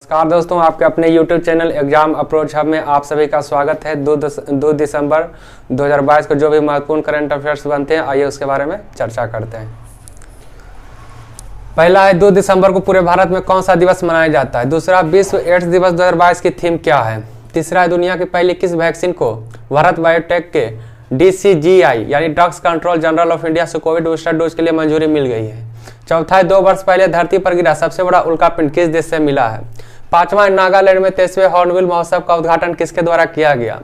नमस्कार दोस्तों, आपके अपने YouTube channel exam approach hub में आप सभी का स्वागत है। 2 दिसंबर 2022 को जो भी महत्वपूर्ण करंट अफेयर्स बनते हैं, आइए उसके बारे में चर्चा करते हैं। पहला है 2 दिसंबर को पूरे भारत में कौन सा दिवस मनाया जाता है। दूसरा, विश्व एड्स दिवस 2022 की थीम क्या है। तीसरा है, दुनिया की पहली किस वैक्सीन को भारत बायोटेक के DCGI यानी drugs control general of India से कोविड बूस्टर डोज के लिए मंजूरी मिल गई है। चौथा है, 2 वर्ष पहले धरती पर गिरा सबसे बड़ा उल्कापिंड किस देश से मिला है। पांचवा, नागालैंड में 23वें हॉर्नबिल महोत्सव का उद्घाटन किसके द्वारा किया गया।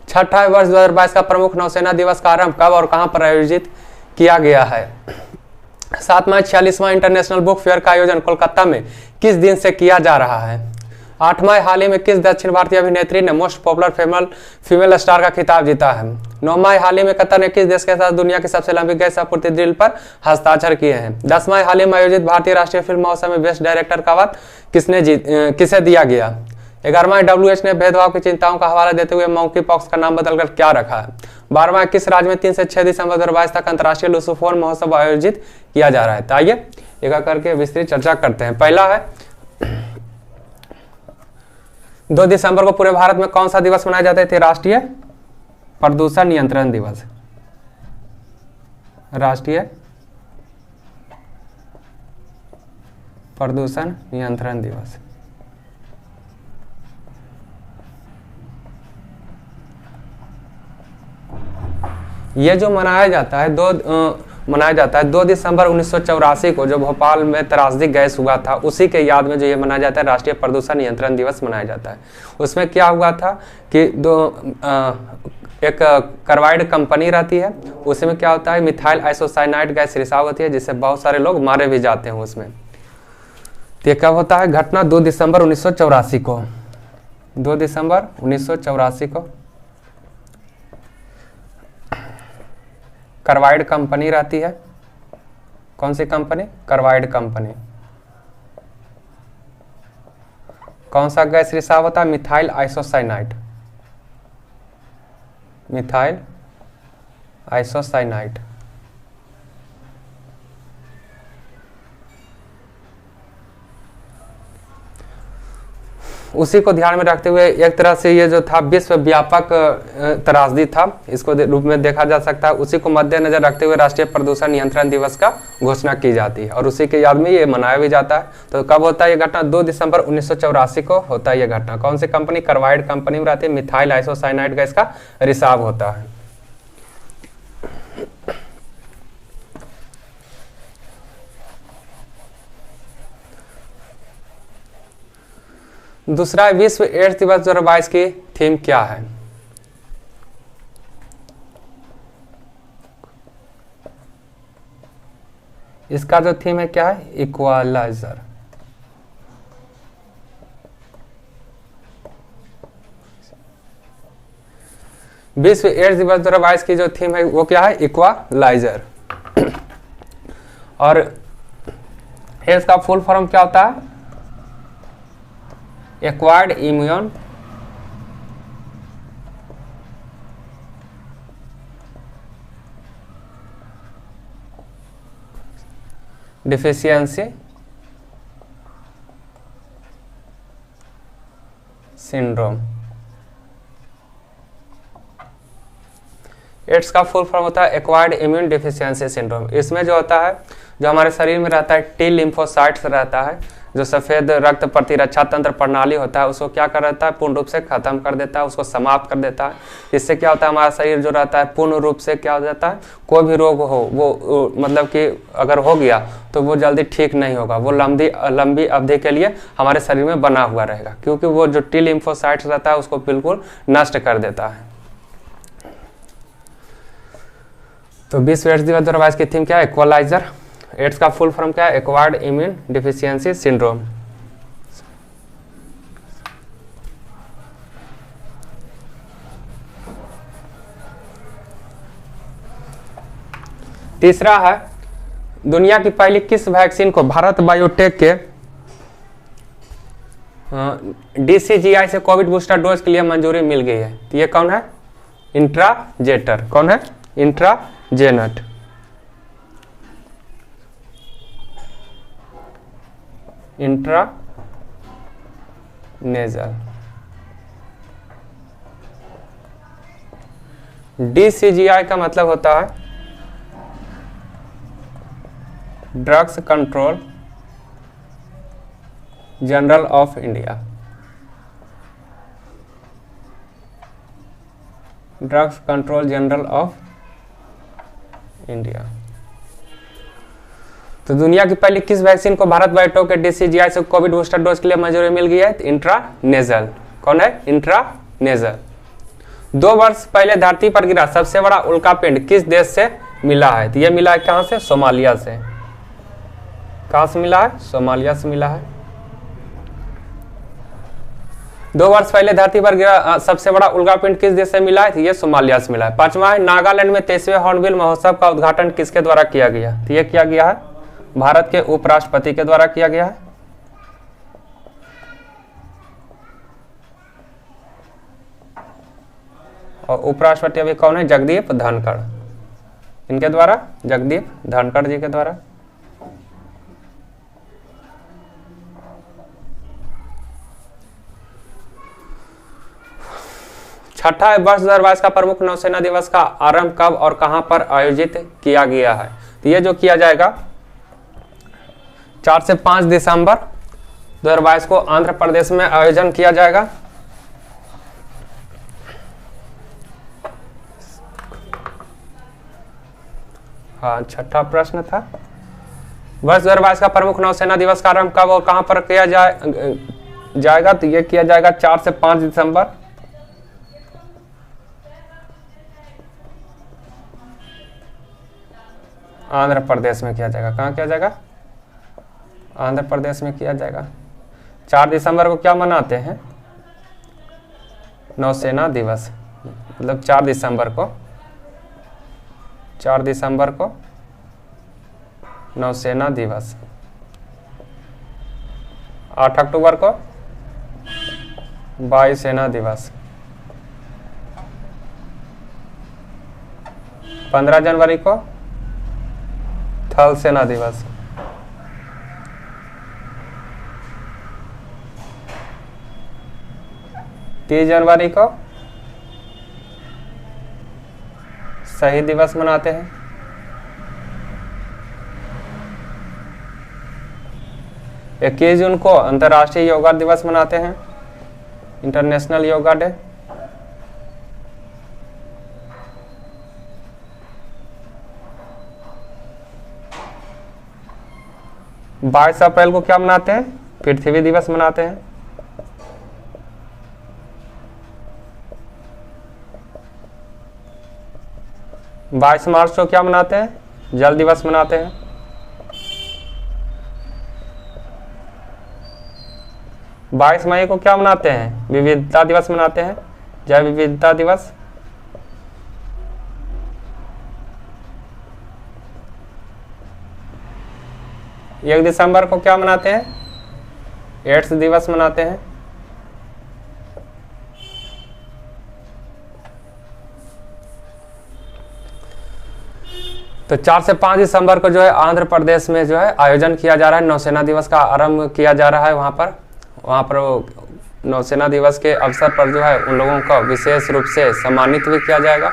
छठा, वर्ष 2022 का प्रमुख नौसेना दिवस का आरंभ कब और कहां पर आयोजित किया गया है। सातवां, 46वां इंटरनेशनल बुक फेयर का आयोजन कोलकाता में किस दिन से किया जा रहा है। आठवां, हाल ही में किस दक्षिण भारतीय अभिनेत्री ने मोस्ट पॉपुलर फीमेल स्टार का खिताब जीता है। नौवां, हाल ही में कतर ने किस देश के साथ दुनिया की सबसे लंबी गैस आपूर्ति ड्रिल पर हस्ताक्षर किए हैं। 10वां, हाल ही में आयोजित भारतीय राष्ट्रीय फिल्म महोत्सव में बेस्ट डायरेक्टर का अवार्ड किसे दिया गया। 11वां, WHO ने भेदभाव की चिंताओं का हवाला देते हुए मंकी पॉक्स का नाम बदलकर क्या रखा है। 12वां, किस राज्य में 3 से 6 दिसंबर 2022 तक अंतर्राष्ट्रीय लुसोफोन महोत्सव आयोजित किया जा रहा है। तो आइए एक करके विस्तृत चर्चा करते हैं। पहला है, 2 दिसंबर को पूरे भारत में कौन सा दिवस मनाया जाता है। राष्ट्रीय प्रदूषण नियंत्रण दिवस। राष्ट्रीय प्रदूषण नियंत्रण दिवस। ये जो मनाया जाता है 2 दिसंबर 1984 को, जो भोपाल में त्रासदी गैस हुआ था, उसी के याद में जो ये मनाया जाता है राष्ट्रीय प्रदूषण नियंत्रण दिवस मनाया जाता है। उसमें क्या हुआ था कि एक कार्बाइड कंपनी रहती है, उसमें क्या होता है मिथाइल आइसोसाइनाइड गैस रिसाव होती है, जिससे बहुत सारे लोग मारे भी जाते हैं उसमें। तो ये कब होता है घटना? 2 दिसंबर 1984 को। 2 दिसंबर 1984 को कार्बाइड कंपनी रहती है। कौन सी कंपनी? Carbide company. कौन सा गैस रिसाव होता है? Methyl isocyanide. Methyl isocyanide. उसी को ध्यान में रखते हुए एक तरह से ये जो था विश्व व्यापक त्रासदी था, इसको रूप में देखा जा सकता है। उसी को मद्देनजर रखते हुए राष्ट्रीय प्रदूषण नियंत्रण दिवस का घोषणा की जाती है और उसी के याद में ये मनाया भी जाता है। तो कब होता है ये घटना? 2 दिसंबर 1984 को होता है ये घटना। कौन सी कंपनी? कार्बाइड कंपनी में रहती है, मिथाइल आइसोसाइनाइड गैस का रिसाव होता है। दूसरा, विश्व एड्स दिवस 2022 की थीम क्या है। इसका जो थीम है क्या है? इक्वालाइजर। विश्व एड्स दिवस 2022 की जो थीम है वो क्या है? इक्वालाइजर। और एड्स का फुल फॉर्म क्या होता है? Acquired immune deficiency syndrome. AIDS का फुल फॉर्म होता है एक्वायर्ड इम्यून डिफिशियंसी सिंड्रोम। इसमें जो होता है, जो हमारे शरीर में रहता है टी लिम्फोसाइट्स रहता है, जो सफेद रक्त प्रतिरक्षा तंत्र प्रणाली होता है, उसको क्या कर देता है? पूर्ण रूप से खत्म कर देता है, उसको समाप्त कर देता है। इससे क्या होता है? हमारा शरीर जो रहता है पूर्ण रूप से क्या हो जाता है? कोई भी रोग हो वो मतलब कि अगर हो गया तो वो जल्दी ठीक नहीं होगा, वो लंबी अवधि के लिए हमारे शरीर में बना हुआ रहेगा, क्योंकि वो जो टी लिम्फोसाइट्स रहता है उसको बिल्कुल नष्ट कर देता है। तो विश्व एड्स दिवस 2022 की थीम क्या है? इक्वलाइजर। एड्स का फुल फॉर्म क्या है? Acquired immune deficiency syndrome. तीसरा है, दुनिया की पहली किस वैक्सीन को भारत बायोटेक के DCGI से कोविड बूस्टर डोज के लिए मंजूरी मिल गई है। तो ये कौन है? इंट्राजेटर। कौन है? इंट्राजेनेट। नेजल। DCGI का मतलब होता है drugs control general of India. Drugs control general of India. तो दुनिया की पहली किस वैक्सीन को भारत बायोटेक के DCGI से कोविड बूस्टर डोज के लिए मंजूरी मिल गई है? इंट्रानेजल। कौन है? इंट्रानेजल। 2 वर्ष पहले धरती पर गिरा सबसे बड़ा उल्कापिंड किस देश से मिला है? तो ये मिला है कहां से? सोमालिया से। कहां से मिला है? सोमालिया से मिला है। 2 वर्ष पहले धरती पर गिरा सबसे बड़ा उल्कापिंड किस देश से मिला है? तो ये सोमालिया से मिला है। 5वां है, नागालैंड में 23वें हॉर्नबिल महोत्सव का उद्घाटन किसके द्वारा किया गया? तो ये किया गया है भारत के उपराष्ट्रपति के द्वारा किया गया है। और उपराष्ट्रपति अभी कौन है? जगदीप धनखड़। इनके द्वारा, जगदीप धनखड़ जी के द्वारा। छठा है, वर्ष 2022 का प्रमुख नौसेना दिवस का आरंभ कब और कहां पर आयोजित किया गया है? तो ये जो किया जाएगा 4 से 5 दिसंबर 2022 को आंध्र प्रदेश में आयोजन किया जाएगा। हाँ, छठा प्रश्न था, वर्ष 2022 का प्रमुख नौसेना दिवस का आरंभ कब और कहां पर किया जाएगा? तो ये किया जाएगा 4 से 5 दिसंबर आंध्र प्रदेश में किया जाएगा। कहाँ किया जाएगा? आंध्र प्रदेश में किया जाएगा। 4 दिसंबर को क्या मनाते हैं? नौसेना दिवस। मतलब 4 दिसंबर को नौसेना दिवस। 8 अक्टूबर को वायुसेना दिवस। 15 जनवरी को थल सेना दिवस। 30 जनवरी को शहीद दिवस मनाते हैं। 21 जून को अंतर्राष्ट्रीय योगा दिवस मनाते हैं, इंटरनेशनल योगा डे। 22 अप्रैल को क्या मनाते हैं? पृथ्वी दिवस मनाते हैं। 22 मार्च को क्या मनाते हैं? जल दिवस मनाते हैं। 22 मई को क्या मनाते हैं? विविधता दिवस मनाते हैं, जैव विविधता दिवस। 1 दिसंबर को क्या मनाते हैं? एड्स दिवस मनाते हैं। तो 4 से 5 दिसंबर को जो है आंध्र प्रदेश में जो है आयोजन किया जा रहा है, नौसेना दिवस का आरंभ किया जा रहा है। वहाँ पर नौसेना दिवस के अवसर पर जो है उन लोगों को विशेष रूप से सम्मानित भी किया जाएगा।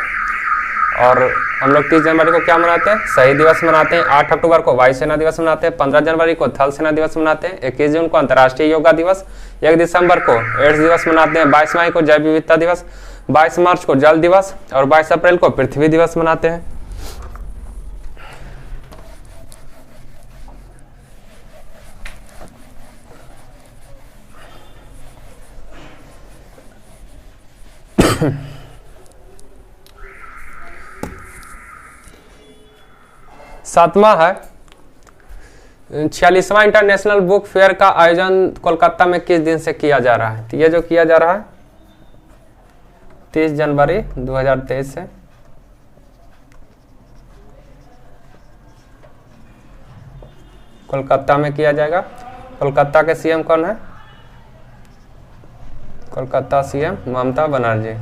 और हम लोग 30 जनवरी को क्या मनाते हैं? शहीद दिवस मनाते हैं। 8 अक्टूबर को वायुसेना दिवस मनाते हैं। 15 जनवरी को थल सेना दिवस मनाते हैं। 21 जून को अंतर्राष्ट्रीय योगा दिवस। 1 दिसंबर को एड्स दिवस मनाते हैं। 22 मई को जैव विविधता दिवस। 22 मार्च को जल दिवस और 22 अप्रैल को पृथ्वी दिवस मनाते हैं। सातवां है, 46वां इंटरनेशनल बुक फेयर का आयोजन कोलकाता में किस दिन से किया जा रहा है? तो ये जो किया जा रहा है 30 जनवरी 2023 से। कोलकाता में किया जाएगा। कोलकाता के सीएम कौन है? कोलकाता सीएम ममता बनर्जी।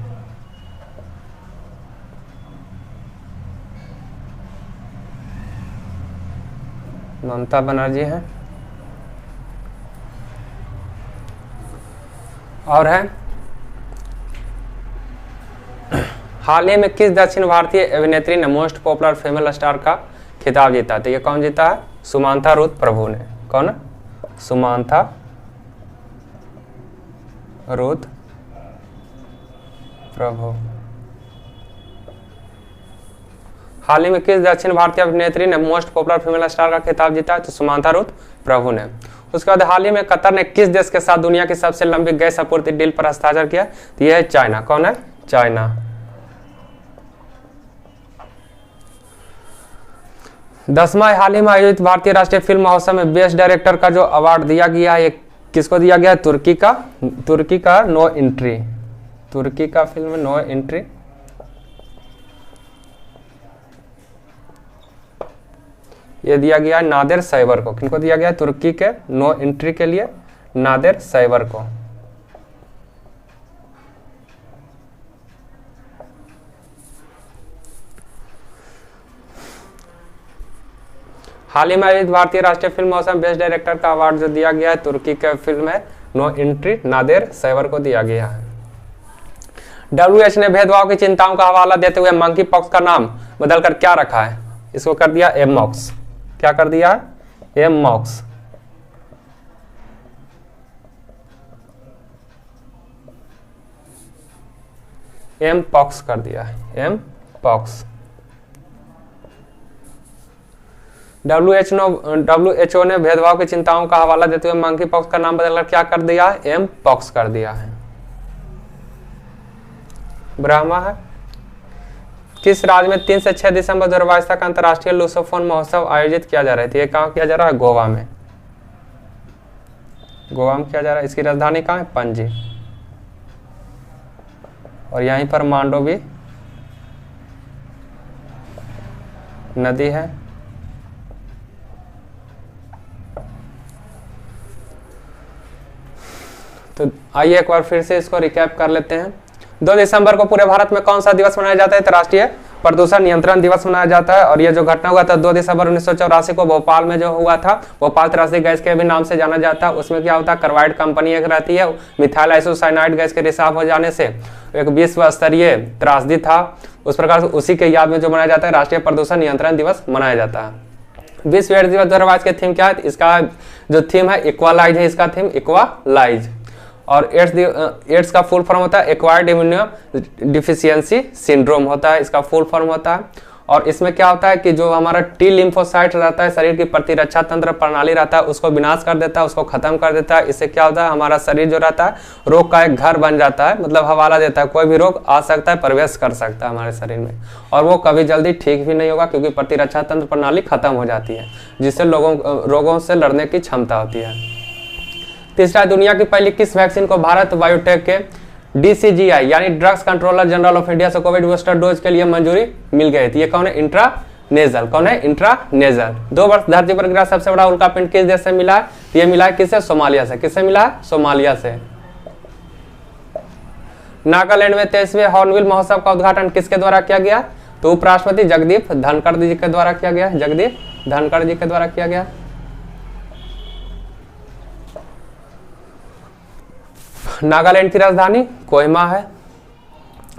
ममता बनर्जी है। और है हाल ही में किस दक्षिण भारतीय अभिनेत्री ने मोस्ट पॉपुलर फीमेल स्टार का खिताब जीता? तो ये कौन जीता है? सुमांथा रुथ प्रभु ने। कौन? सुमांथा रुथ प्रभु। हाल ही में किस दक्षिण भारतीय अभिनेत्री ने मोस्ट पॉपुलर फीमेल स्टार का खिताब जीता है? तो सुमांथा रुथ प्रभु ने। उसके बाद हाल ही में कतर ने किस देश के साथ दुनिया की सबसे लंबी गैस आपूर्ति डील पर हस्ताक्षर किया? तो यह है चाइना। कौन है? चाइना। 10वां हाल ही में आयोजित भारतीय राष्ट्रीय फिल्म महोत्सव में बेस्ट डायरेक्टर का जो अवार्ड दिया गया है, किसको दिया गया है? तुर्की का नो एंट्री। तुर्की का फिल्म नो एंट्री ये दिया गया है नादिर सैवर को। किनको दिया गया है? तुर्की के नो एंट्री के लिए नादिर सैवर को। हाल ही में आयोजित भारतीय राष्ट्रीय फिल्म महोत्सव में बेस्ट डायरेक्टर का अवार्ड जो दिया गया है तुर्की के फिल्म है नो एंट्री नादिर सैवर को दिया गया है। WHO ने भेदभाव की चिंताओं का हवाला देते हुए मंकी पॉक्स का नाम बदलकर क्या रखा है? इसको कर दिया एममॉक्स। क्या कर दिया? एममॉक्स। एमपॉक्स कर दिया है। एमपॉक्स। WHO ने भेदभाव की चिंताओं का हवाला देते हुए मंकी पॉक्स का नाम बदलकर क्या कर दिया है? एमपॉक्स कर दिया है। ब्रह्मा है। किस राज्य में 3 से 6 दिसंबर 2022 तक अंतर्राष्ट्रीय लूसोफोन महोत्सव आयोजित किया जा रहा है? ये कहाँ किया जा रहा है? गोवा में। गोवा में किया जा रहा है। इसकी राजधानी कहाँ है? पणजी। और यहीं पर मांडोवी नदी है। तो आइए एक बार फिर से इसको रिकैप कर लेते हैं। 2 दिसंबर को पूरे भारत में कौन सा दिवस मनाया जाता है? तो राष्ट्रीय प्रदूषण नियंत्रण दिवस मनाया जाता है। और ये जो घटना हुआ था 2 दिसंबर 1984 को भोपाल में जो हुआ था, भोपाल त्रासदी गैस के भी नाम से जाना जाता है। उसमें क्या होता है? कार्बाइड कंपनी एक रहती है, मिथाइल आइसोसाइनाइड गैस के रिसाव हो जाने से एक विश्व स्तरीय त्रासदी था। उस प्रकार से उसी के याद में जो मनाया जाता है राष्ट्रीय प्रदूषण नियंत्रण दिवस मनाया जाता है। विश्व एड्स दिवस 2022 के थीम क्या है? इसका जो थीम है इक्वालाइज है। इसका थीम इक्वालाइज। और एड्स का फुल फॉर्म होता है एक्वायर्ड इम्यूनो डिफिशियंसी सिंड्रोम होता है, इसका फुल फॉर्म होता है। और इसमें क्या होता है कि जो हमारा टी लिम्फोसाइट रहता है, शरीर की प्रतिरक्षा तंत्र प्रणाली रहता है, उसको विनाश कर देता है, उसको खत्म कर देता है। इससे क्या होता है? हमारा शरीर जो रहता है रोग का एक घर बन जाता है, मतलब हवाला देता है। कोई भी रोग आ सकता है, प्रवेश कर सकता है हमारे शरीर में, और वो कभी जल्दी ठीक भी नहीं होगा क्योंकि प्रतिरक्षा तंत्र प्रणाली खत्म हो जाती है, जिससे रोगों से लड़ने की क्षमता होती है। तीसरा, दुनिया की पहली किस वैक्सीन को भारत बायोटेक के DCGI यानी drugs controller general of India से कोविड बूस्टर डोज के लिए मंजूरी मिल गई थी? ये कौन है? इंट्रानेजल। कौन है? इंट्रानेजल। 2 वर्ष धरती पर गिरा सबसे बड़ा उल्का पिंड किस देश से मिला है? ये मिला है किससे? सोमालिया से। किससे मिला है? सोमालिया से। नागालैंड में 23वें हॉर्नबिल महोत्सव का उद्घाटन किसके द्वारा किया गया? तो उपराष्ट्रपति जगदीप धनखड़ जी के द्वारा किया गया। जगदीप धनखड़ जी के द्वारा किया गया। नागालैंड की राजधानी कोहिमा है।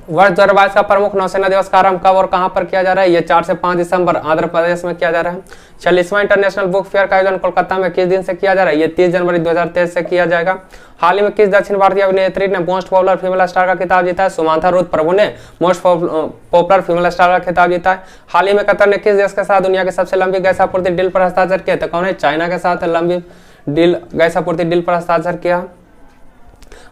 वर्ष 2022 का प्रमुख नौसेना दिवस का आरंभ कब और कहां पर किया जा रहा है? ये 4 से 5 दिसंबर आंध्र प्रदेश में किया जा रहा है। 46वां इंटरनेशनल बुक फेयर का आयोजन कोलकाता में किस दिन से किया जा रहा है? ये 30 जनवरी 2023 से किया जाएगा। हाल ही में किस दक्षिण भारतीय अभिनेत्री ने मोस्ट पॉपुलर फीमेल स्टार का खिताब जीता है? सुमांथा रुथ प्रभु ने मोस्ट पॉपुलर फीमेल स्टार का खिताब जीता है। हाल ही में कतर ने किस देश के साथ दुनिया की सबसे लंबी गैस आपूर्ति डील पर हस्ताक्षर किया? तो कौन है? चाइना के साथ लंबी गैस आपूर्ति डील पर हस्ताक्षर किया।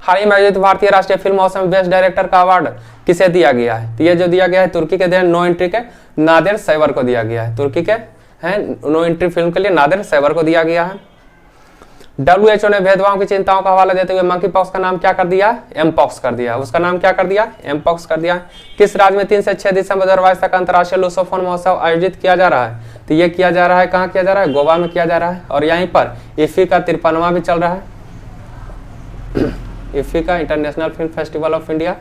हाल ही में आयोजित भारतीय राष्ट्रीय फिल्म महोत्सव में बेस्ट डायरेक्टर का अवार्ड किसे दिया गया है? तो ये जो दिया गया है तुर्की के नो एंट्री के नादिर सैवर को दिया गया है। तुर्की के हैं नो एंट्री फिल्म के लिए नादिर सैवर को दिया गया है। WHO ने भेदभाव की चिंताओं का हवाला देते हुए मंकी पॉक्स का नाम क्या कर दिया? एमपॉक्स कर दिया। उसका नाम क्या कर दिया? एमपॉक्स कर दिया। किस राज्य में 3 से 6 दिसंबर 2022 तक अंतर्राष्ट्रीय लूसोफोन महोत्सव आयोजित किया जा रहा है? तो ये किया जा रहा है, कहाँ किया जा रहा है? गोवा में किया जा रहा है। और यहीं पर इफ्फी का 53वां भी चल रहा है। इफ्फी का international film festival of India,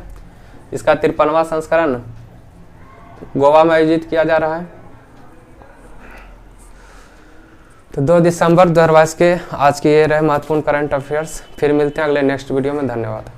इसका 53वां संस्करण गोवा में आयोजित किया जा रहा है। तो 2 दिसंबर 2022 के आज के ये रहे महत्वपूर्ण करंट अफेयर्स। फिर मिलते हैं अगले नेक्स्ट वीडियो में। धन्यवाद।